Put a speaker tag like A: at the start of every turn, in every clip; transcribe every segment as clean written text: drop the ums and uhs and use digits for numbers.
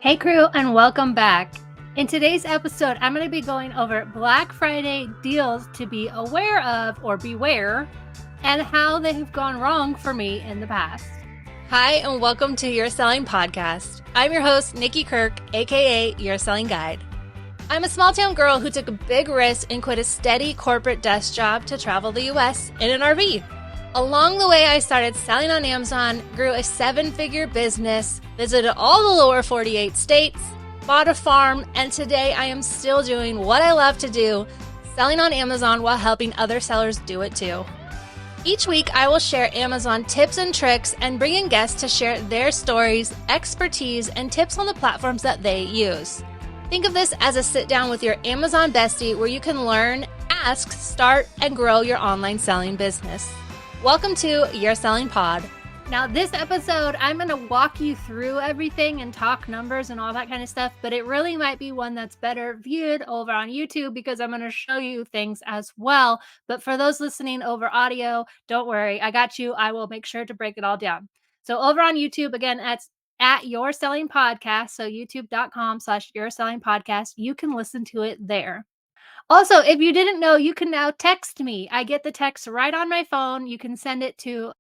A: Hey crew, and welcome back. In today's episode, I'm going to be going over Black Friday deals to be aware of or beware, and how they have gone wrong for me in the past.
B: Hi, and welcome to Your Selling Podcast. I'm your host, Nikki Kirk, aka Your Selling Guide. I'm a small town girl who took a big risk and quit a steady corporate desk job to travel the US in an RV. Along the way, I started selling on Amazon, grew a 7-figure business, visited all the lower 48 states, bought a farm, and today I am still doing what I love to do, selling on Amazon while helping other sellers do it too. Each week, I will share Amazon tips and tricks and bring in guests to share their stories, expertise, and tips on the platforms that they use. Think of this as a sit down with your Amazon bestie where you can learn, ask, start, and grow your online selling business. Welcome to Your Selling Pod.
A: Now, this episode, I'm going to walk you through everything and talk numbers and all that kind of stuff, but it really might be one that's better viewed over on YouTube because I'm going to show you things as well. But for those listening over audio, don't worry, I got you. I will make sure to break it all down. So over on YouTube, again, that's at Your Selling Podcast. So youtube.com/Your Selling Podcast. You can listen to it there. Also, if you didn't know, you can now text me. I get the text right on my phone. You can send it to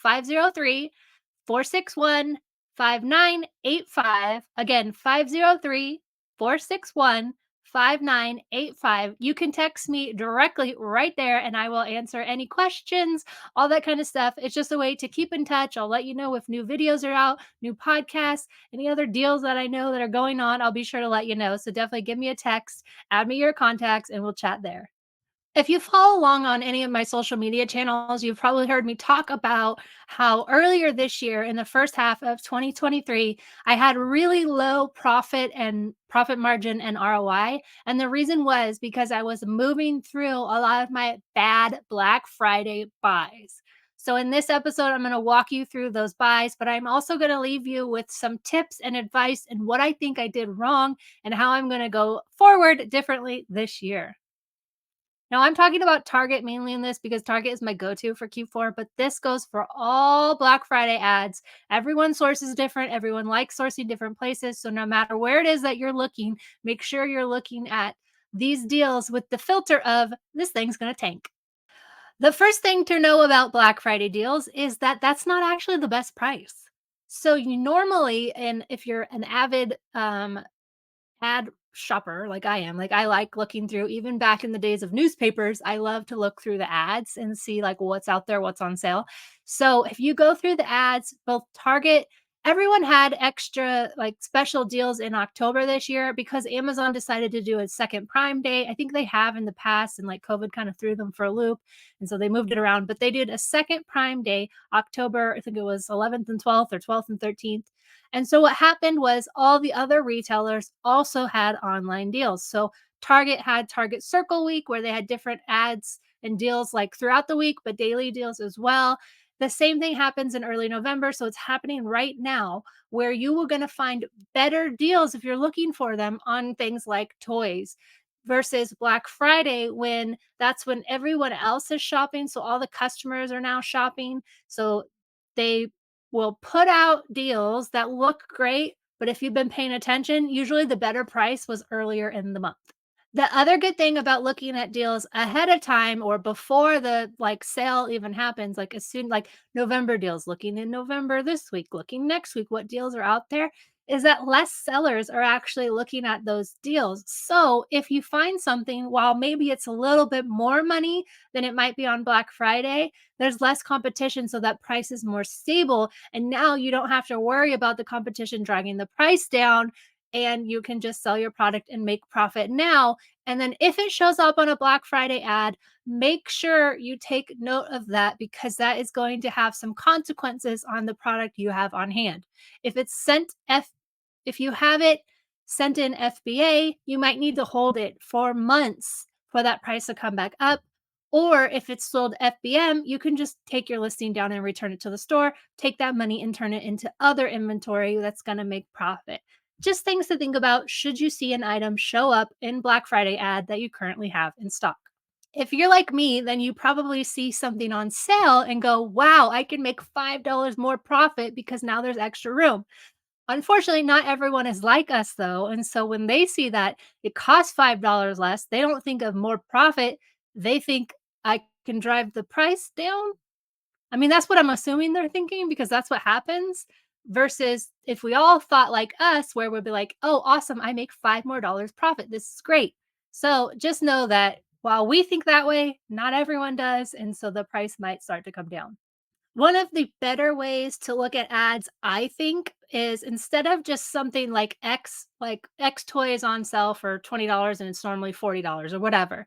A: 503-461-5985. Again, 503-461-5985. You can text me directly right there and I will answer any questions, all that kind of stuff. It's just a way to keep in touch. I'll let you know if new videos are out, new podcasts, any other deals that I know that are going on. I'll be sure to let you know. So definitely give me a text, add me your contacts, and we'll chat there. If you follow along on any of my social media channels, you've probably heard me talk about how earlier this year, in the first half of 2023, I had really low profit margin and ROI. And the reason was because I was moving through a lot of my bad Black Friday buys. So in this episode, I'm going to walk you through those buys, but I'm also going to leave you with some tips and advice and what I think I did wrong and how I'm going to go forward differently this year. Now, I'm talking about Target mainly in this because Target is my go-to for Q4, but this goes for all Black Friday ads. Everyone's source is different. Everyone likes sourcing different places. So no matter where it is that you're looking, make sure you're looking at these deals with the filter of this thing's going to tank. The first thing to know about Black Friday deals is that that's not actually the best price. So you normally, and if you're an avid ad shopper like I am, like I like looking through, even back in the days of newspapers, I love to look through the ads and see like what's out there, what's on sale. So if you go through the ads, both Target, everyone had extra like special deals in October this year because Amazon decided to do a second Prime Day. I think they have in the past, and like COVID kind of threw them for a loop, and so they moved it around, but they did a second Prime Day, October, I think it was 11th and 12th or 12th and 13th. And so what happened was all the other retailers also had online deals. So Target had Target Circle Week where they had different ads and deals like throughout the week, but daily deals as well. The same thing happens in early November. So it's happening right now where you are going to find better deals if you're looking for them on things like toys versus Black Friday when that's when everyone else is shopping. So all the customers are now shopping. So they will put out deals that look great, but if you've been paying attention, usually the better price was earlier in the month. The other good thing about looking at deals ahead of time or before the like sale even happens, like as soon like November deals, looking in November this week, looking next week, what deals are out there, is that less sellers are actually looking at those deals. So if you find something, while maybe it's a little bit more money than it might be on Black Friday, there's less competition, so that price is more stable. And now you don't have to worry about the competition dragging the price down, and you can just sell your product and make profit now. And then if it shows up on a Black Friday ad, make sure you take note of that because that is going to have some consequences on the product you have on hand. If it's if you have it sent in FBA, you might need to hold it for months for that price to come back up. Or if it's sold FBM, you can just take your listing down and return it to the store, take that money and turn it into other inventory that's going to make profit. Just things to think about should you see an item show up in Black Friday ad that you currently have in stock. If you're like me, then you probably see something on sale and go, wow, I can make $5 more profit because now there's extra room. Unfortunately, not everyone is like us though, and so when they see that it costs $5 less, they don't think of more profit, they think, "I can drive the price down?" I mean, that's what I'm assuming they're thinking because that's what happens, versus if we all thought like us, where we'd be like, "Oh, awesome, I make 5 more dollars profit, this is great." So, just know that while we think that way, not everyone does, and so the price might start to come down. One of the better ways to look at ads, I think, is instead of just something like X toy is on sale for $20 and it's normally $40 or whatever.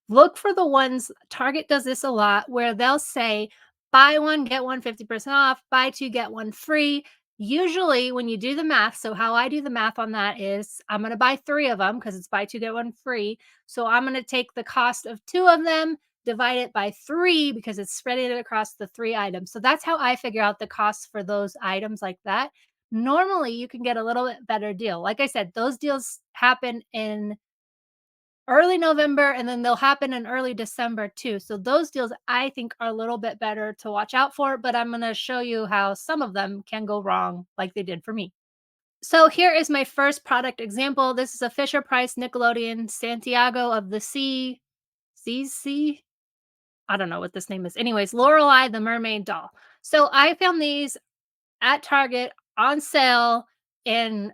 A: Look for the ones Target does this a lot where they'll say, "Buy one, get one 50% off, buy two, get one free." Usually, when you do the math, so how I do the math on that is I'm gonna buy 3 of them because it's buy two, get one free. So I'm gonna take the cost of 2 of them, divide it by 3 because it's spreading it across the 3 items. So that's how I figure out the costs for those items like that. Normally, you can get a little bit better deal. Like I said, those deals happen in early November, and then they'll happen in early December too. So those deals I think are a little bit better to watch out for, but I'm going to show you how some of them can go wrong like they did for me. So here is my first product example. This is a Fisher Price Nickelodeon Santiago of the Sea. Sea? I don't know what this name is. Anyways, Lorelei the Mermaid doll. So I found these at Target on sale in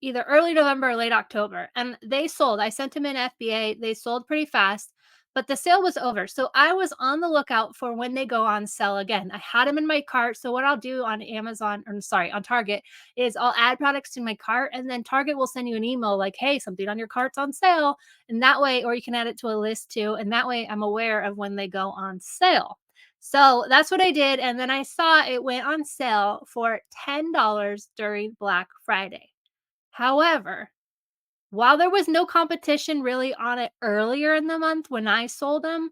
A: either early November or late October, and they sold. I sent them in FBA. They sold pretty fast, but the sale was over. So I was on the lookout for when they go on sale again. I had them in my cart. So what I'll do on Amazon, or sorry, on Target, is I'll add products to my cart, and then Target will send you an email like, "Hey, something on your cart's on sale." And that way, or you can add it to a list too. And that way I'm aware of when they go on sale. So that's what I did, and then I saw it went on sale for $10 during Black Friday. However, while there was no competition really on it earlier in the month when I sold them,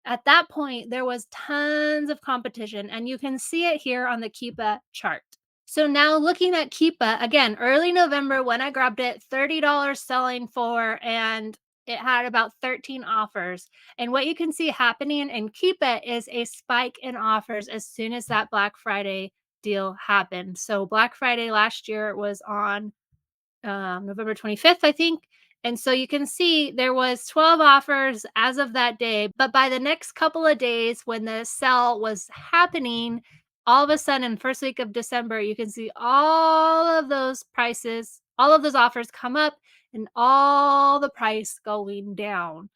A: at that point, there was tons of competition, and you can see it here on the Keepa chart. So now looking at Keepa, again, early November when I grabbed it, $30 selling for, and it had about 13 offers. And what you can see happening in Keepa is a spike in offers as soon as that Black Friday deal happened. So Black Friday last year was on November 25th, I think. And so you can see there was 12 offers as of that day, but by the next couple of days when the sale was happening, all of a sudden, first week of December, you can see all of those prices, all of those offers come up and all the price going down.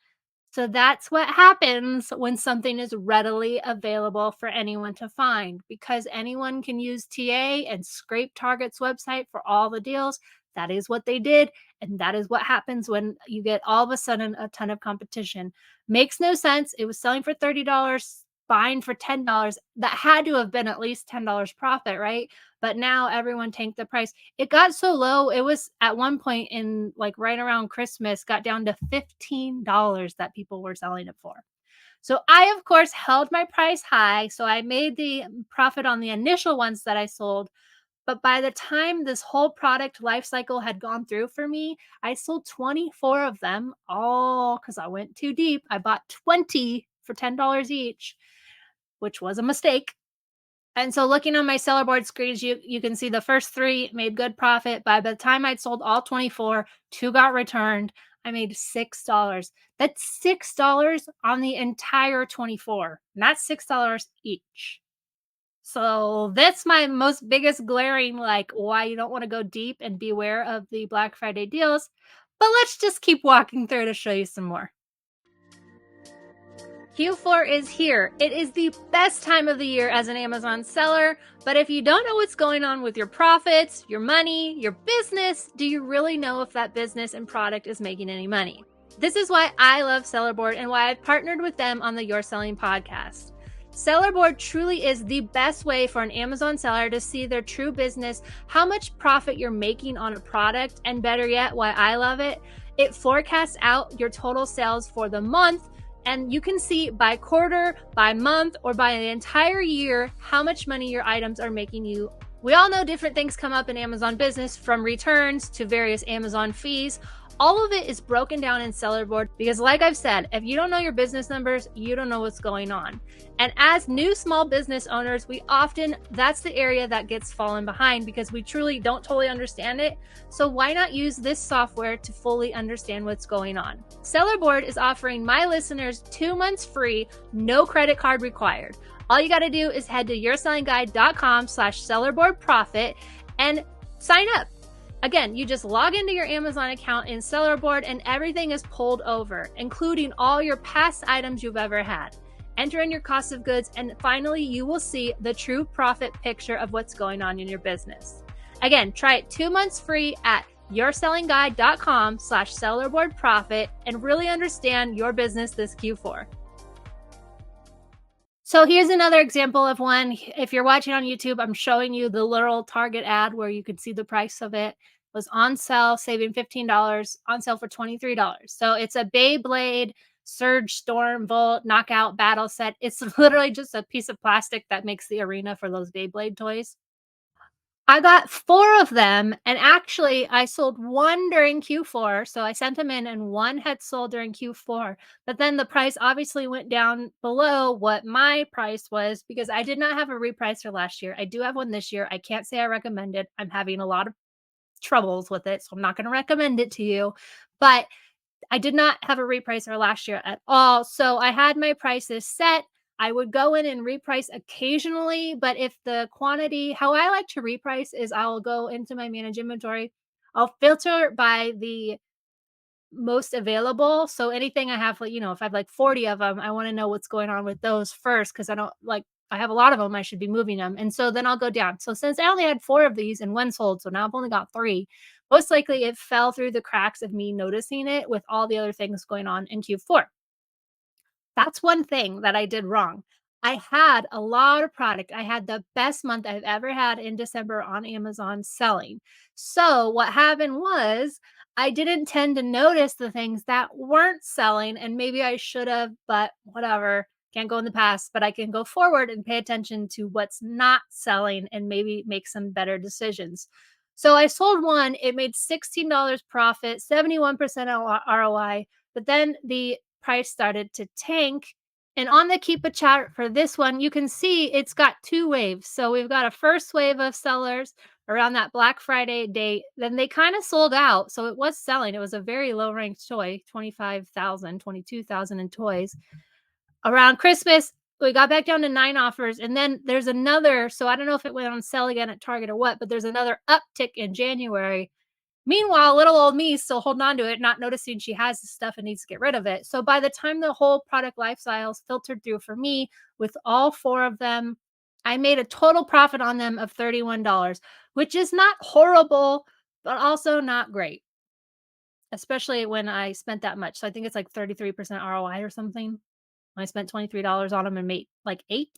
A: So that's what happens when something is readily available for anyone to find, because anyone can use TA and scrape Target's website for all the deals. That is what they did. And that is what happens when you get all of a sudden a ton of competition. Makes no sense. It was selling for $30, buying for $10. That had to have been at least $10 profit, right? But now everyone tanked the price. It got so low. It was at one point in like right around Christmas, got down to $15 that people were selling it for. So I, of course, held my price high. So I made the profit on the initial ones that I sold. But by the time this whole product life cycle had gone through for me, I sold 24 of them, all because I went too deep. I bought 20 for $10 each, which was a mistake. And so looking on my seller board screens, you can see the first 3 made good profit. By the time I'd sold all 24, 2 got returned. I made $6. That's $6 on the entire 24, not $6 each. So that's my most biggest glaring, like, why you don't want to go deep and beware of the Black Friday deals. But let's just keep walking through to show you some more. Q4 is here. It is the best time of the year as an Amazon seller, but if you don't know what's going on with your profits, your money, your business, do you really know if that business and product is making any money? This is why I love Sellerboard and why I've partnered with them on the Your Selling podcast. Sellerboard truly is the best way for an Amazon seller to see their true business, how much profit you're making on a product, and better yet, why I love it, it forecasts out your total sales for the month, and you can see by quarter, by month, or by the entire year how much money your items are making you. We all know different things come up in Amazon business, from returns to various Amazon fees. All of it is broken down in Seller Board because, like I've said, if you don't know your business numbers, you don't know what's going on. And as new small business owners, that's the area that gets fallen behind because we truly don't totally understand it. So why not use this software to fully understand what's going on? Seller Board is offering my listeners 2 months free, no credit card required. All you got to do is head to yoursellingguide.com/sellerboardprofit and sign up. Again, you just log into your Amazon account in Seller Board and everything is pulled over, including all your past items you've ever had. Enter in your cost of goods, and finally, you will see the true profit picture of what's going on in your business. Again, try it 2 months free at yoursellingguide.com/sellerboardprofit and really understand your business this Q4. So here's another example of one. If you're watching on YouTube, I'm showing you the literal Target ad where you could see the price of it. It was on sale, saving $15, on sale for $23. So it's a Beyblade Surge Storm Volt Knockout Battle Set. It's literally just a piece of plastic that makes the arena for those Beyblade toys. I got 4 of them, and actually, I sold 1 during Q4, so I sent them in, and 1 had sold during Q4, but then the price obviously went down below what my price was because I did not have a repricer last year. I do have one this year. I can't say I recommend it. I'm having a lot of troubles with it, so I'm not gonna recommend it to you, but I did not have a repricer last year at all. So I had my prices set. I would go in and reprice occasionally, but if the quantity, how I like to reprice is I'll go into my manage inventory. I'll filter by the most available. So anything I have, like, if I have like 40 of them, I want to know what's going on with those first because I have a lot of them. I should be moving them. And so then I'll go down. So since I only had 4 of these and 1 sold, so now I've only got 3, most likely it fell through the cracks of me noticing it with all the other things going on in Q4. That's one thing that I did wrong. I had a lot of product. I had the best month I've ever had in December on Amazon selling. So what happened was I didn't tend to notice the things that weren't selling, and maybe I should have, but whatever. Can't go in the past, but I can go forward and pay attention to what's not selling and maybe make some better decisions. So I sold 1, it made $16 profit, 71% ROI, but then the price started to tank. And on the Keep a chart for this one, you can see it's got 2 waves. So we've got a first wave of sellers around that Black Friday date. Then they kind of sold out. So it was selling. It was a very low ranked toy, 25,000, 22,000 in toys. Around Christmas, we got back down to 9 offers. And then there's another. So I don't know if it went on sale again at Target or what, but there's another uptick in January. Meanwhile, little old me still holding on to it, not noticing she has this stuff and needs to get rid of it. So by the time the whole product lifestyles filtered through for me with all 4 of them, I made a total profit on them of $31, which is not horrible, but also not great, especially when I spent that much. So I think it's like 33% ROI or something. I spent $23 on them and made like 8.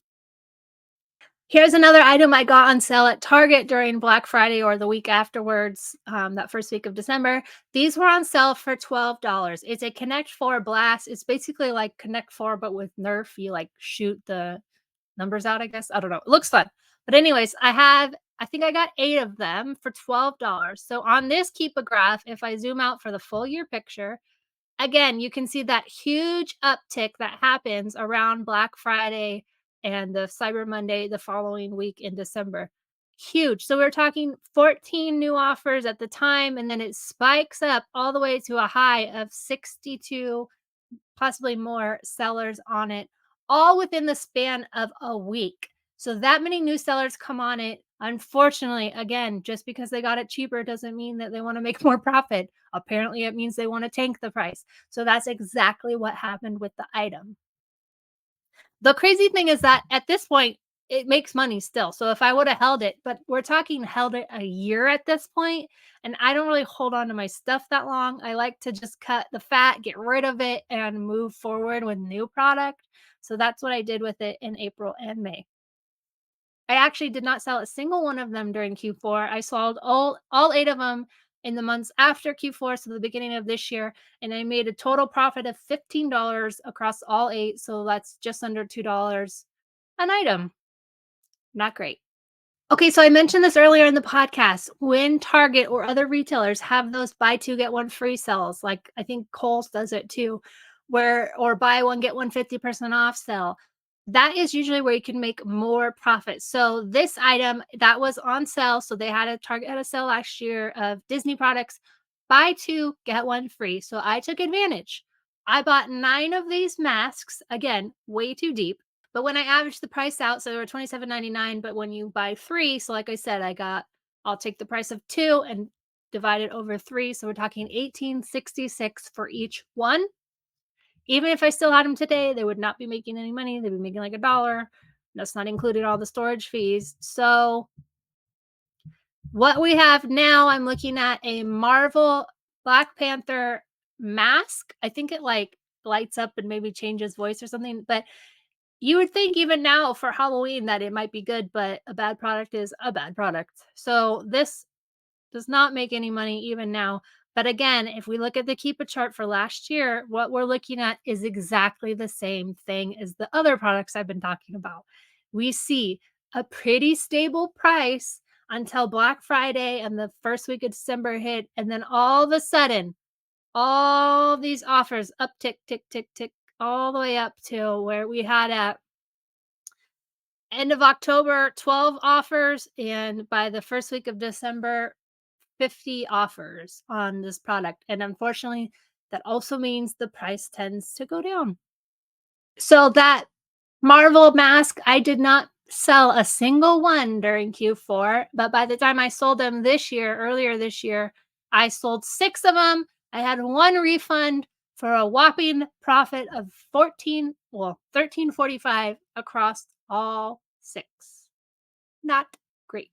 A: Here's another item I got on sale at Target during Black Friday or the week afterwards, that first week of December. These were on sale for $12. It's a Connect 4 Blast. It's basically like Connect 4, but with Nerf. You like shoot the numbers out, I guess. I don't know. It looks fun. But anyways, I think I got 8 of them for $12. So on this Keep a Graph, if I zoom out for the full year picture, again, you can see that huge uptick that happens around Black Friday and the Cyber Monday the following week in December. Huge. So we're talking 14 new offers at the time, and then it spikes up all the way to a high of 62, possibly more sellers on it, all within the span of a week. So that many new sellers come on it. Unfortunately, again, just because they got it cheaper doesn't mean that they want to make more profit. Apparently, it means they want to tank the price. So that's exactly what happened with the item. The crazy thing is that at this point, it makes money still. So if I would have held it, but we're talking held it a year at this point, and I don't really hold on to my stuff that long. I like to just cut the fat, get rid of it, and move forward with new product. So that's what I did with it in April and May. I actually did not sell a single one of them during Q4. I sold all 8 of them in the months after Q4, so the beginning of this year, and I made a total profit of $15 across all 8, so that's just under $2 an item. Not great. Okay, so I mentioned this earlier in the podcast. When Target or other retailers have those buy two get one free sales, like I think Kohl's does it too, where or buy one get one 50% off sale. That is usually where you can make more profit. So this item that was on sale, so they had a Target had a sale last year of Disney products, buy two get one free. So I took advantage. I bought 9 of these masks, again, way too deep. But when I averaged the price out, so they were $27.99. But when you buy three, so like I said, I'll take the price of two and divide it over three. So we're talking 18.66 for each one. Even if I still had them today, they would not be making any money. They'd be making like $1. That's not including all the storage fees. So what we have now, I'm looking at a Marvel Black Panther mask. I think it like lights up and maybe changes voice or something. But you would think even now for Halloween that it might be good, but a bad product is a bad product. So this does not make any money even now. But again, if we look at the Keep a chart for last year, what we're looking at is exactly the same thing as the other products I've been talking about. We see a pretty stable price until Black Friday and the first week of December hit. And then all of a sudden, all these offers up tick, tick, tick, tick, all the way up to where we had at end of October, 12 offers, and by the first week of December, 50 offers on this product. And unfortunately, that also means the price tends to go down. So that Marvel mask, I did not sell a single one during Q4, but by the time I sold them earlier this year, I sold 6 of them. I had one refund for a whopping profit of 13.45 across all 6. Not great.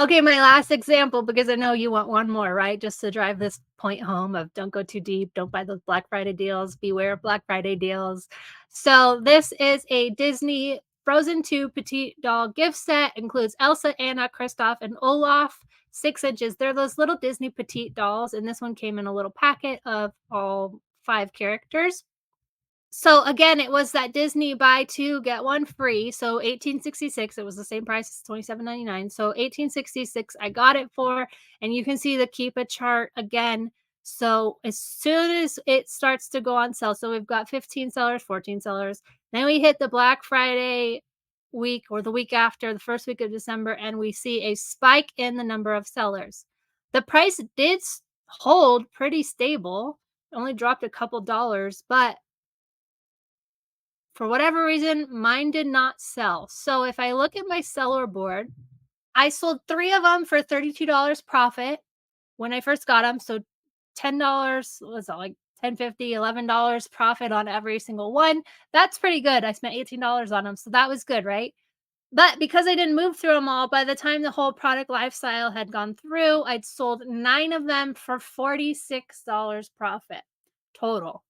A: Okay, my last example, because I know you want one more, right? Just to drive this point home of don't go too deep, don't buy those Black Friday deals, beware of Black Friday deals. So this is a Disney Frozen 2 Petite Doll gift set, includes Elsa, Anna, Kristoff, and Olaf, 6 inches. They're those little Disney Petite dolls, and this one came in a little packet of all 5 characters. So again, it was that Disney buy two, get one free. So 1866, it was the same price as 27.99. So 1866, I got it for, and you can see the Keep a chart again. So as soon as it starts to go on sale, so we've got 15 sellers, 14 sellers. Then we hit the Black Friday week or the week after, the first week of December, and we see a spike in the number of sellers. The price did hold pretty stable, only dropped a couple dollars, but for whatever reason, mine did not sell. So if I look at my seller board, I sold 3 of them for $32 profit when I first got them. So $10 was that like 10.50, $11 profit on every single one. That's pretty good. I spent $18 on them. So that was good, right? But because I didn't move through them all, by the time the whole product lifestyle had gone through, I'd sold 9 of them for $46 profit total.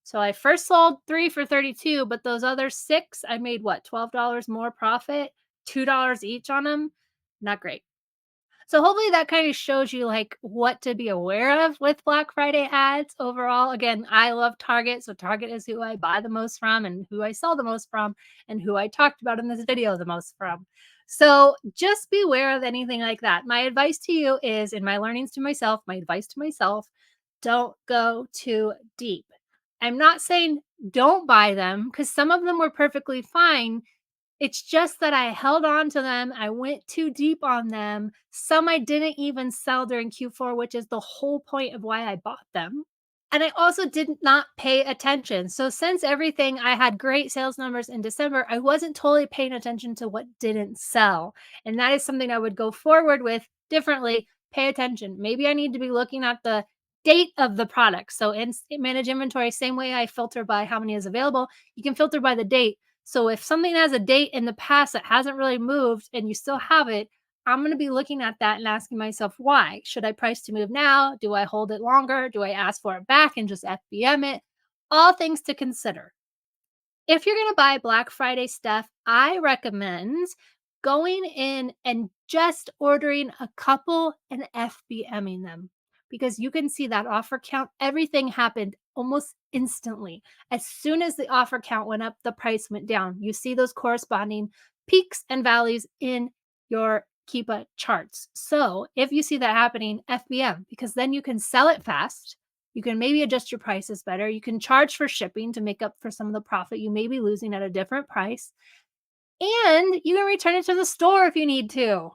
A: So I first sold 3 for 32, but those other 6, I made what, $12 more profit, $2 each on them. Not great. So hopefully that kind of shows you like what to be aware of with Black Friday ads overall. Again, I love Target, so Target is who I buy the most from and who I sell the most from and who I talked about in this video the most from. So just beware of anything like that. My advice to you is, in my learnings to myself, my advice to myself, don't go too deep. I'm not saying don't buy them because some of them were perfectly fine. It's just that I held on to them. I went too deep on them. Some I didn't even sell during Q4, which is the whole point of why I bought them. And I also did not pay attention. So since everything I had great sales numbers in December, I wasn't totally paying attention to what didn't sell. And that is something I would go forward with differently. Pay attention. Maybe I need to be looking at the date of the product. So in manage inventory, same way I filter by how many is available, you can filter by the date. So if something has a date in the past that hasn't really moved and you still have it, I'm going to be looking at that and asking myself, why? Should I price to move now? Do I hold it longer? Do I ask for it back and just FBM it? All things to consider. If you're going to buy Black Friday stuff, I recommend going in and just ordering a couple and FBMing them because you can see that offer count. Everything happened almost instantly. As soon as the offer count went up, the price went down. You see those corresponding peaks and valleys in your Keepa charts. So if you see that happening, FBM, because then you can sell it fast. You can maybe adjust your prices better. You can charge for shipping to make up for some of the profit you may be losing at a different price. And you can return it to the store if you need to.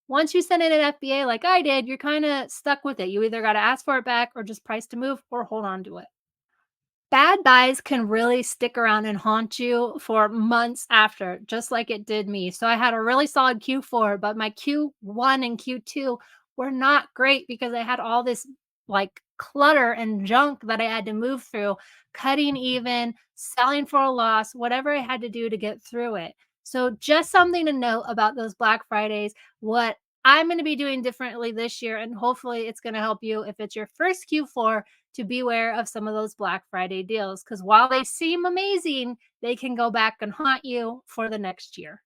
A: Once you send in an FBA like I did, you're kind of stuck with it. You either got to ask for it back or just price to move or hold on to it. Bad buys can really stick around and haunt you for months after, just like it did me. So I had a really solid Q4, but my Q1 and Q2 were not great because I had all this like clutter and junk that I had to move through, cutting even, selling for a loss, whatever I had to do to get through it. So just something to note about those Black Fridays, what I'm going to be doing differently this year, and hopefully it's going to help you if it's your first Q4 to beware of some of those Black Friday deals, because while they seem amazing, they can go back and haunt you for the next year.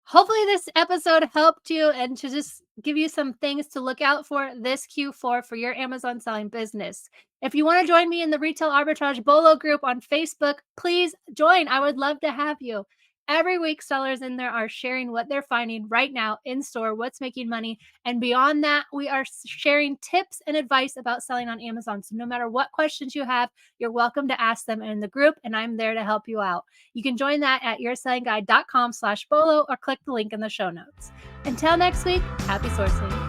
A: Hopefully, this episode helped you and to just give you some things to look out for this Q4 for your Amazon selling business. If you want to join me in the Retail Arbitrage Bolo group on Facebook, please join. I would love to have you. Every week, sellers in there are sharing what they're finding right now in store, what's making money. And beyond that, we are sharing tips and advice about selling on Amazon. So no matter what questions you have, you're welcome to ask them in the group, and I'm there to help you out. You can join that at yoursellingguide.com/bolo or click the link in the show notes. Until next week, happy sourcing.